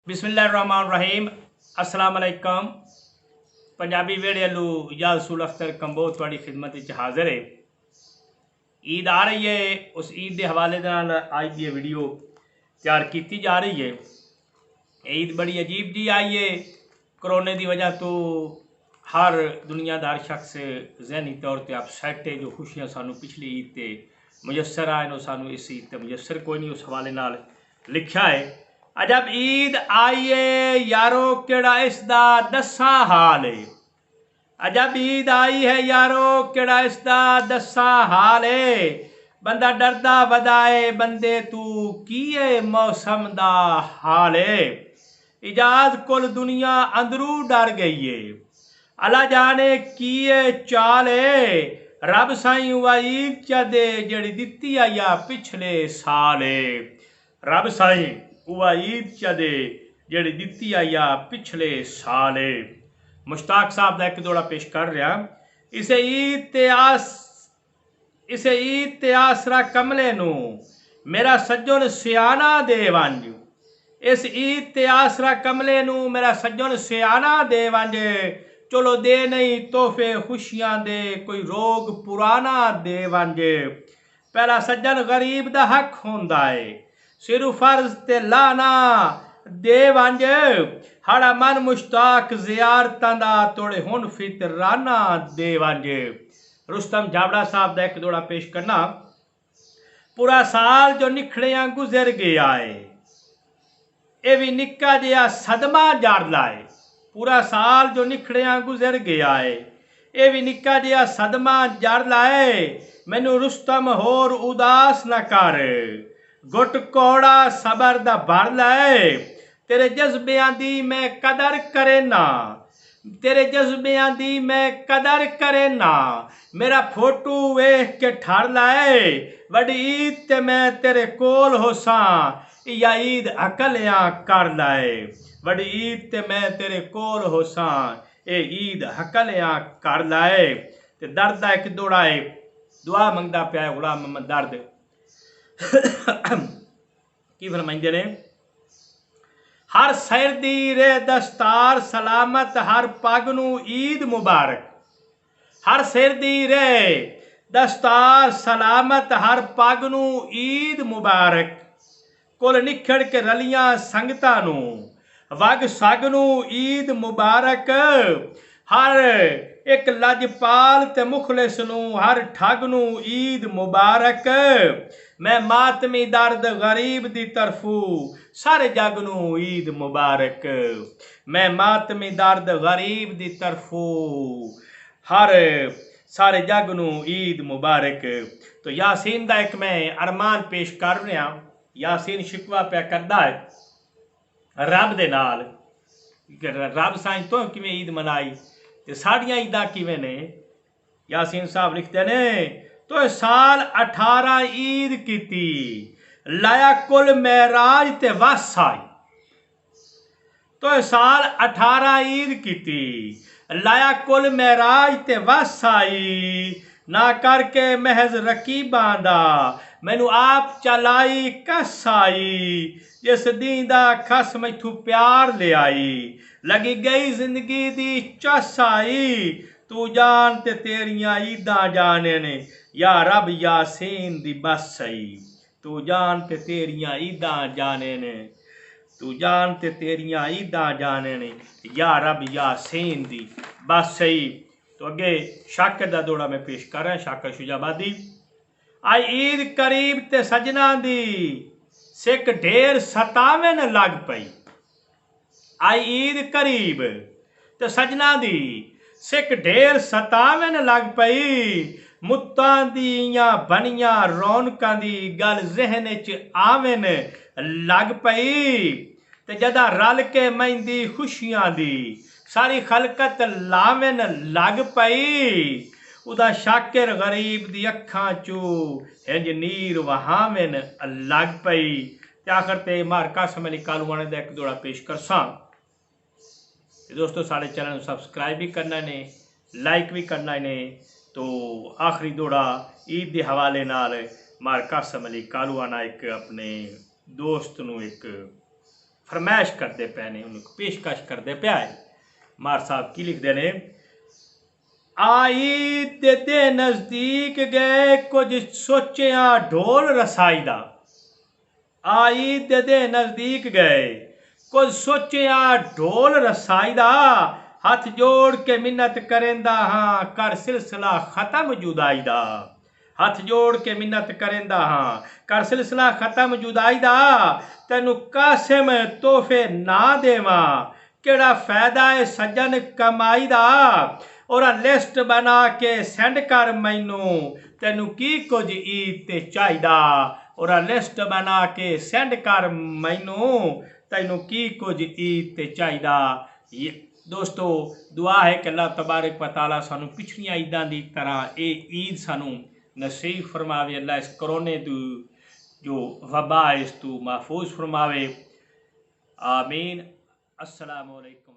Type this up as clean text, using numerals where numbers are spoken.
बिस्मिल्लाहिर्रहमानिर्रहीम अस्सलाम वालेकुम। पंजाबी वेड़े लू यासूल अख्तर कंबो थोड़ी खिदमत हाजिर है। ईद आ रही है, उस ईद के हवाले नाल आज की वीडियो तैयार की जा रही है। ईद बड़ी अजीब जी आई है। करोने की वजह तो हर दुनियादार शख्स जहनी तौर पर अपसैट है। जो खुशियां सानू पिछली ईद ते मुयसर आए सानू इस ईद ते मुयसर कोई नहीं। उस हवाले नाल लिखा है, अजब ईद आई है यारो केड़ा इसदा दसा हाल है। अजब ईद आई है यारो केड़ा इसदा दसा हाल है। बंदा डरदा वदाए बंदे तू की है मौसम दा हाल है। इजाज कुल दुनिया अंदरू डर गई है। अला जाने की चाल है। रब साईं ईद च दे जड़ी दित्ती आई पिछले साल है। रब साईं ईद च दे जड़ी दित्ती आई पिछले साल है। मुश्ताक साहब का एक दौड़ा पेश कर रहा। इसे ईद ते आसरा कमले नू मेरा सज्जन सियाना दे वंज। इस ईद ते आसरा कमले नू मेरा सज्जन सियाना दे वंज। चलो दे नहीं तोहफे खुशियां दे कोई रोग पुराना दे वंज। पहला सज्जन गरीब दा हक होंदा है, सिर फर्ज ते लाना दे वंज। हड़ा मन मुश्ताक जियारतां दा तोड़े हुन फितराना दे वंज। रुस्तम जावड़ा साहब का एक दौड़ा पेश करना। पूरा साल जो निखड़िया गुजर गया है, ये भी निक्का जिहा सदमा जाड़दा है। पूरा साल जो निखड़िया गुजर गया है, ये भी निक्का जिहा सदमा जाड़दा है। मैनू रुस्तम होर उदास न कर, गुट कौड़ा सबर दा भर लै। तेरे जज्बियां दी मैं कदर करे ना, तेरे जज्बियां दी मैं कदर करे ना। मेरा फोटू वेख के ठर लै। वड्डी ईद ते मैं तेरे कोल होसां, या ईद हकलियां कर लै। वड्डी ईद ते मैं तेरे कोल होसां, ये ईद हकलियां कर लै। ते दर्द दा एक दौड़ा है, दुआ मंगदा पिया गुलाम मोहम्मद दर्द। की फरमाइंदे ने, हर सैर दी रे दस्तार सलामत, हर पग नू ईद मुबारक। हर सिर दी रे दस्तार सलामत, हर पग नू ईद मुबारक। कुल निखड़ के रलियां संगतां नू वग सग नू ईद मुबारक। हर एक लजपाल ते मुखलिस नू हर ठग नू ईद मुबारक। मैं मातमी दर्द गरीब दी तरफू सारे जग नू ईद मुबारक। मैं मातमी दर्द गरीब दी तरफू हर सारे जग नू ईद मुबारक। तो यासीन का एक मैं अरमान पेश कर रहा। यासीन शिकवा पिया करदा है रब दे नाल, रब साईं तो किवें ईद मनाई ते साड़ियां ईदां किवें ने। यासीन साहब लिखते ने, तो साल 18 ईद कीती, लाया कुल महराज ते वस आई। तो साल 18 ईद कीती, लाया कुल महराज ते वस आई। ना करके महज रकीबां दा मैनू आप चलाई कस आई। जिस दींदा खस मैथू प्यार ले आई, लगी गई जिंदगी दी चस आई। तू जान ते तेरियां ईदां जाने ने, या रब यासीन दी बस आई। तू जान ते तेरियां ईदां जाने ने, तू जान ते तेरियां ईदां जाने ने, या रब यासीन दी बस सही। तो अगे शाकर दा दौड़ा मैं पेश कर रहा। शाकर शुजाबादी, आई ईद करीब ते सजना दी सिक ढेर सतावन लग पई। आई ईद करीब ते सजना दी सिक ढेर सतावन लग पई। मुत्तां दियां बनियां रौनकां दी गल जहन च आवन लग पई। ते जदा रल के मैंदी खुशियां दी सारी खलकत लावन लग पई। उदा शाकिर गरीब दी अखां चू इंज नीर वहावन लग पई। ते आखिर ते मार कासम अली कालूवाने दा एक दौड़ा पेश करसां। दोस्तों साढ़े चैनल सबसक्राइब भी करना ने, लाइक भी करना ने। तो आखिरी दौड़ा ईद के हवाले नाल मार कासम अली कालूवाना एक अपने दोस्त नू एक फरमाइश करते पे ने, उन्हें पेशकश करते पे है। मार साहब की लिखते ने, ईद दे नजदीक गए कुछ सोचिया ढोल रसाई दा। ईद दे नजदीक गए कुछ सोचिया ढोल रसाई दा। हथ जोड़ के मिन्नत करेंदा हाँ कर सिलसिला खत्म जुदाई दा। हथ जोड़ के मिन्नत करेंदा हाँ कर सिलसिला खत्म जुदाई दा। तैनू कासिम तोहफे ना देवा केड़ा फायदा है सज्जन कमाई दा। और लिस्ट बना के सेंड कर मैनू तैनू की कुछ ईद ते चाहिदा। और लिस्ट बना के सेंड कर मैनू तैनू की कुछ ईद ते चाहिदा। दोस्तों दुआ है कि अल्लाह तबारक व तआला सानू पिछलियां ईदां दी तरह ये ईद सानू नसीब फरमावे। अल्लाह इस करोने तू जो वबा इस तू महफूज फरमावे। आमीन। अस्सलामु अलैकुम।